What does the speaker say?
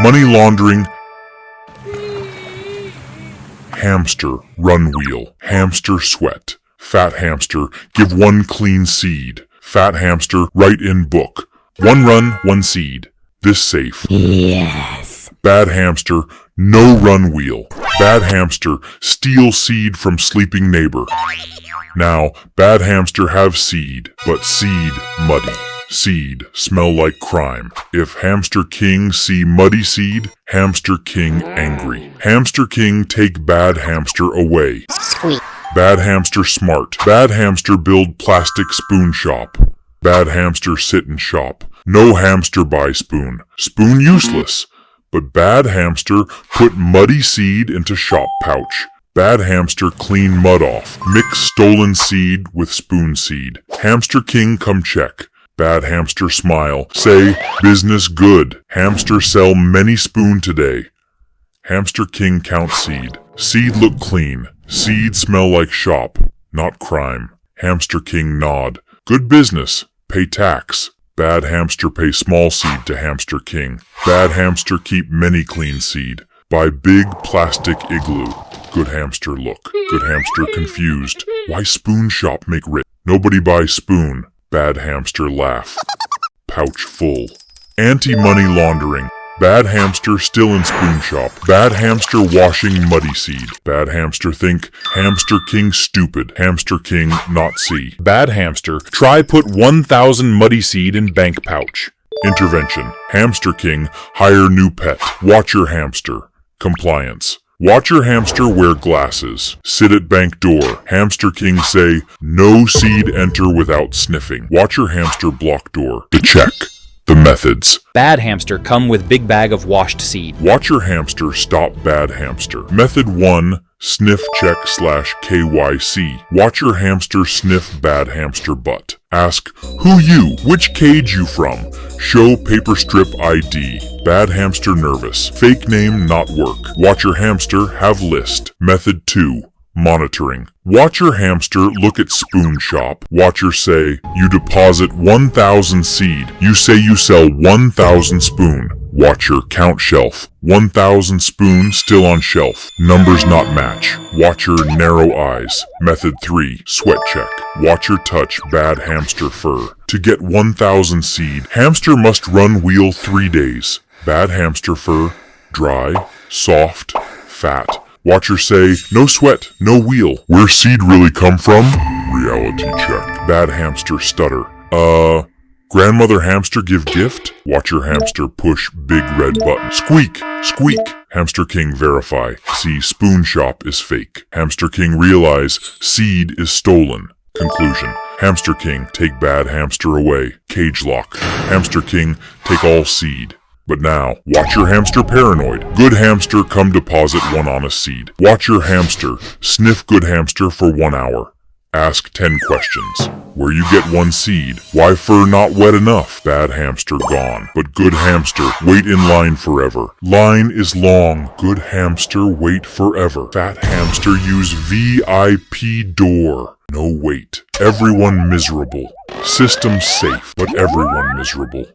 Money laundering. Hamster, run wheel. Hamster, sweat. Fat hamster, give one clean seed. Fat hamster, write in book. One run, one seed. This safe. Yes. Bad hamster, no run wheel. Bad hamster, steal seed from sleeping neighbor. Now, bad hamster have seed, but seed muddy. Seed smell like crime. If Hamster King see muddy seed, Hamster King angry. Hamster King take bad hamster away. Sweet. Bad hamster smart. Bad hamster build plastic spoon shop. Bad hamster sit and shop. No hamster buy spoon. Spoon useless. But bad hamster put muddy seed into shop pouch. Bad hamster clean mud off. Mix stolen seed with spoon seed. Hamster King come check. Bad hamster smile. Say, business good. Hamster sell many spoon today. Hamster King count seed. Seed look clean. Seed smell like shop, not crime. Hamster King nod. Good business. Pay tax. Bad hamster pay small seed to Hamster King. Bad hamster keep many clean seed. Buy big plastic igloo. Good hamster look. Good hamster confused. Why spoon shop make rich? Nobody buy spoon. Bad hamster laugh. Pouch full. Anti-money laundering. Bad hamster still in spoon shop. Bad hamster washing muddy seed. Bad hamster think Hamster King stupid. Hamster King not see. Bad hamster try put 1,000 muddy seed in bank pouch. Intervention. Hamster King hire new pet. Watch your hamster. Compliance. Watch your hamster wear glasses. Sit at bank door. Hamster King say, no seed enter without sniffing. Watch your hamster block door. To check. The methods. Bad hamster come with big bag of washed seed. Watch your hamster stop bad hamster. Method 1. Sniff check /KYC. Watch your hamster sniff bad hamster butt. Ask, who you? Which cage you from? Show paper strip ID. Bad hamster nervous. Fake name not work. Watch your hamster have list. Method 2. Monitoring. Watch your hamster look at spoon shop. Watcher say, you deposit 1,000 seed. You say you sell 1,000 spoon. Watcher count shelf. 1,000 spoon still on shelf. Numbers not match. Watcher narrow eyes. Method 3. Sweat check. Watcher touch bad hamster fur. To get 1,000 seed, hamster must run wheel 3 days. Bad hamster fur, dry, soft, fat. Watcher say, no sweat, no wheel. Where seed really come from? Reality check. Bad hamster stutter. Grandmother hamster give gift? Watcher hamster push big red button. Squeak, squeak. Hamster King verify. See spoon shop is fake. Hamster King realize seed is stolen. Conclusion. Hamster King take bad hamster away. Cage lock. Hamster King take all seed. But now, watch your hamster paranoid. Good hamster come deposit 1 honest seed. Watch your hamster. Sniff good hamster for 1 hour. Ask 10 questions. Where you get 1 seed? Why fur not wet enough? Bad hamster gone. But good hamster wait in line forever. Line is long. Good hamster wait forever. Fat hamster use VIP door. No wait. Everyone miserable. System safe, but everyone miserable.